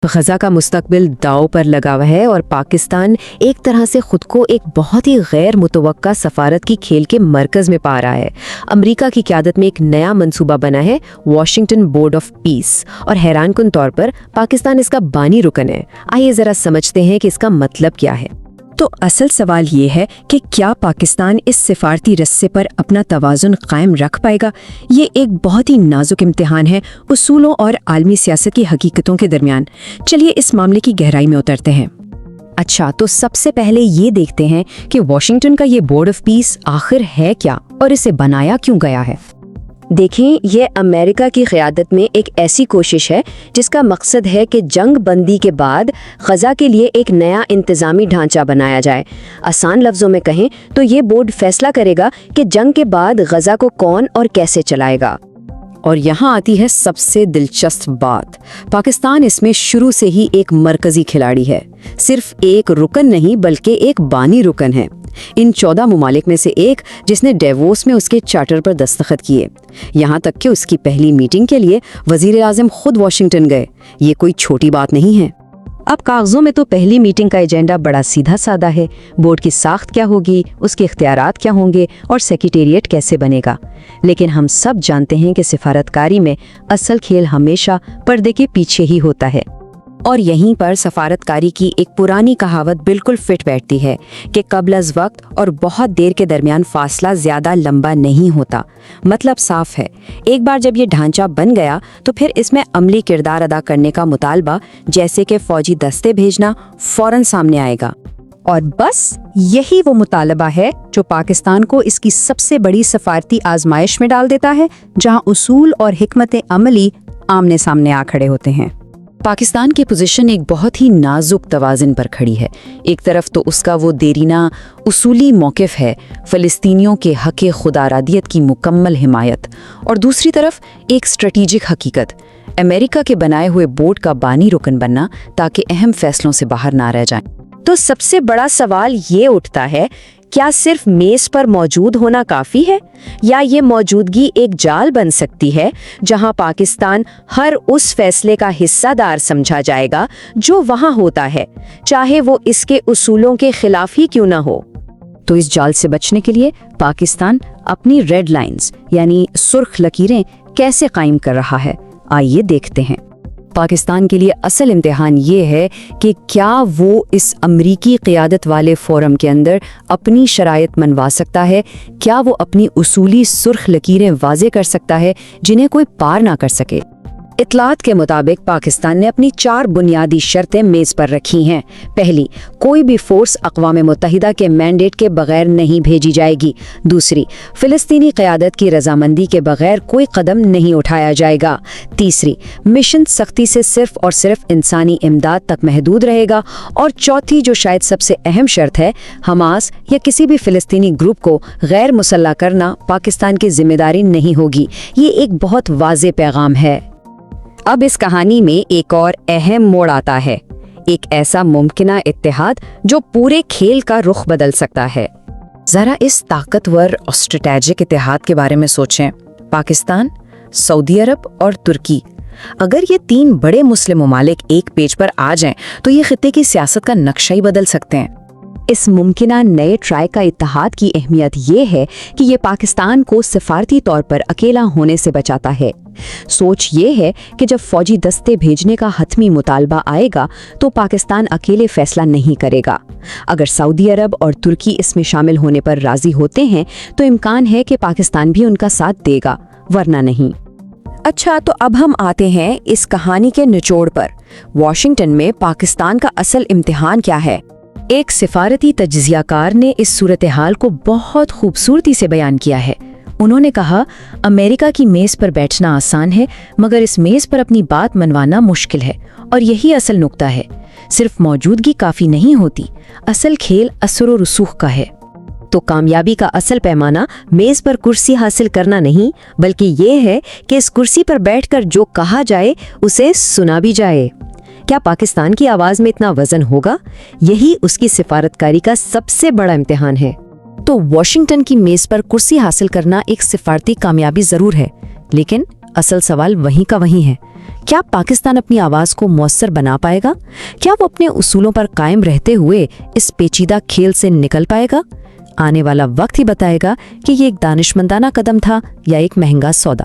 غزہ کا مستقبل داؤ پر لگا ہوا ہے اور پاکستان ایک طرح سے خود کو ایک بہت ہی غیر متوقع سفارت کی کھیل کے مرکز میں پا رہا ہے۔ امریکہ کی قیادت میں ایک نیا منصوبہ بنا ہے، واشنگٹن بورڈ آف پیس، اور حیران کن طور پر پاکستان اس کا بانی رکن ہے۔ آئیے ذرا سمجھتے ہیں کہ اس کا مطلب کیا ہے۔ تو اصل سوال یہ ہے کہ کیا پاکستان اس سفارتی رسے پر اپنا توازن قائم رکھ پائے گا؟ یہ ایک بہت ہی نازک امتحان ہے اصولوں اور عالمی سیاست کی حقیقتوں کے درمیان۔ چلیے اس معاملے کی گہرائی میں اترتے ہیں۔ اچھا، تو سب سے پہلے یہ دیکھتے ہیں کہ واشنگٹن کا یہ بورڈ آف پیس آخر ہے کیا اور اسے بنایا کیوں گیا ہے۔ دیکھیں، یہ امریکہ کی قیادت میں ایک ایسی کوشش ہے جس کا مقصد ہے کہ جنگ بندی کے بعد غزہ کے لیے ایک نیا انتظامی ڈھانچہ بنایا جائے۔ آسان لفظوں میں کہیں تو یہ بورڈ فیصلہ کرے گا کہ جنگ کے بعد غزہ کو کون اور کیسے چلائے گا۔ اور یہاں آتی ہے سب سے دلچسپ بات، پاکستان اس میں شروع سے ہی ایک مرکزی کھلاڑی ہے، صرف ایک رکن نہیں بلکہ ایک بانی رکن ہے۔ ان 14 ممالک میں سے ایک جس نے ڈیووس میں اس کے چارٹر پر دستخط کیے، یہاں تک کہ اس کی پہلی میٹنگ کے لیے وزیر اعظم خود واشنگٹن گئے۔ یہ کوئی چھوٹی بات نہیں ہے۔ اب کاغذوں میں تو پہلی میٹنگ کا ایجنڈا بڑا سیدھا سادہ ہے، بورڈ کی ساخت کیا ہوگی، اس کے اختیارات کیا ہوں گے اور سیکریٹریٹ کیسے بنے گا۔ لیکن ہم سب جانتے ہیں کہ سفارتکاری میں اصل کھیل ہمیشہ پردے کے پیچھے ہی ہوتا ہے۔ اور یہیں پر سفارتکاری کی ایک پرانی کہاوت بالکل فٹ بیٹھتی ہے کہ قبل از وقت اور بہت دیر کے درمیان فاصلہ زیادہ لمبا نہیں ہوتا۔ مطلب صاف ہے، ایک بار جب یہ ڈھانچہ بن گیا تو پھر اس میں عملی کردار ادا کرنے کا مطالبہ، جیسے کہ فوجی دستے بھیجنا، فوراً سامنے آئے گا۔ اور بس یہی وہ مطالبہ ہے جو پاکستان کو اس کی سب سے بڑی سفارتی آزمائش میں ڈال دیتا ہے، جہاں اصول اور حکمت عملی آمنے سامنے آ کھڑے ہوتے ہیں۔ پاکستان کی پوزیشن ایک بہت ہی نازک توازن پر کھڑی ہے۔ ایک طرف تو اس کا وہ دیرینہ اصولی موقف ہے، فلسطینیوں کے حق خودارادیت کی مکمل حمایت، اور دوسری طرف ایک اسٹریٹجک حقیقت، امریکہ کے بنائے ہوئے بورڈ کا بانی رکن بننا تاکہ اہم فیصلوں سے باہر نہ رہ جائیں۔ تو سب سے بڑا سوال یہ اٹھتا ہے، کیا صرف میز پر موجود ہونا کافی ہے، یا یہ موجودگی ایک جال بن سکتی ہے جہاں پاکستان ہر اس فیصلے کا حصہ دار سمجھا جائے گا جو وہاں ہوتا ہے، چاہے وہ اس کے اصولوں کے خلاف ہی کیوں نہ ہو؟ تو اس جال سے بچنے کے لیے پاکستان اپنی ریڈ لائنز یعنی سرخ لکیریں کیسے قائم کر رہا ہے، آئیے دیکھتے ہیں۔ پاکستان کے لیے اصل امتحان یہ ہے کہ کیا وہ اس امریکی قیادت والے فورم کے اندر اپنی شرائط منوا سکتا ہے، کیا وہ اپنی اصولی سرخ لکیریں واضح کر سکتا ہے جنہیں کوئی پار نہ کر سکے۔ اطلاعات کے مطابق پاکستان نے اپنی 4 بنیادی شرطیں میز پر رکھی ہیں۔ پہلی، کوئی بھی فورس اقوام متحدہ کے مینڈیٹ کے بغیر نہیں بھیجی جائے گی۔ دوسری، فلسطینی قیادت کی رضامندی کے بغیر کوئی قدم نہیں اٹھایا جائے گا۔ تیسری، مشن سختی سے صرف اور صرف انسانی امداد تک محدود رہے گا۔ اور چوتھی، جو شاید سب سے اہم شرط ہے، حماس یا کسی بھی فلسطینی گروپ کو غیر مسلح کرنا پاکستان کی ذمہ داری نہیں ہوگی۔ یہ ایک بہت واضح پیغام ہے۔ اب اس کہانی میں ایک اور اہم موڑ آتا ہے، ایک ایسا ممکنہ اتحاد جو پورے کھیل کا رخ بدل سکتا ہے۔ ذرا اس طاقتور اور اسٹریٹجک اتحاد کے بارے میں سوچیں۔ پاکستان، سعودی عرب اور ترکی، اگر یہ 3 بڑے مسلم ممالک ایک پیج پر آ جائیں تو یہ خطے کی سیاست کا نقشہ ہی بدل سکتے ہیں۔ اس ممکنہ نئے ٹرائی کا اتحاد کی اہمیت یہ ہے کہ یہ پاکستان کو سفارتی طور پر اکیلا ہونے سے بچاتا ہے۔ سوچ یہ ہے کہ جب فوجی دستے بھیجنے کا حتمی مطالبہ آئے گا تو پاکستان اکیلے فیصلہ نہیں کرے گا۔ اگر سعودی عرب اور ترکی اس میں شامل ہونے پر راضی ہوتے ہیں تو امکان ہے کہ پاکستان بھی ان کا ساتھ دے گا، ورنہ نہیں۔ اچھا، تو اب ہم آتے ہیں اس کہانی کے نچوڑ پر۔ واشنگٹن میں پاکستان کا اصل امتحان کیا ہے؟ ایک سفارتی تجزیہ کار نے اس صورتحال کو بہت خوبصورتی سے بیان کیا ہے۔ انہوں نے کہا، امریکہ کی میز پر بیٹھنا آسان ہے، مگر اس میز پر اپنی بات منوانا مشکل ہے، اور یہی اصل نقطہ ہے۔ صرف موجودگی کافی نہیں ہوتی، اصل کھیل اثر و رسوخ کا ہے۔ تو کامیابی کا اصل پیمانہ میز پر کرسی حاصل کرنا نہیں، بلکہ یہ ہے کہ اس کرسی پر بیٹھ کر جو کہا جائے اسے سنا بھی جائے۔ کیا پاکستان کی آواز میں اتنا وزن ہوگا؟ یہی اس کی سفارتکاری کا سب سے بڑا امتحان ہے۔ تو واشنگٹن کی میز پر کرسی حاصل کرنا ایک سفارتی کامیابی ضرور ہے، لیکن اصل سوال وہیں کا وہیں ہے کیا پاکستان اپنی آواز کو مؤثر بنا پائے گا؟ کیا وہ اپنے اصولوں پر قائم رہتے ہوئے اس پیچیدہ کھیل سے نکل پائے گا؟ آنے والا وقت ہی بتائے گا کہ یہ ایک دانشمندانہ قدم تھا یا ایک مہنگا سودا۔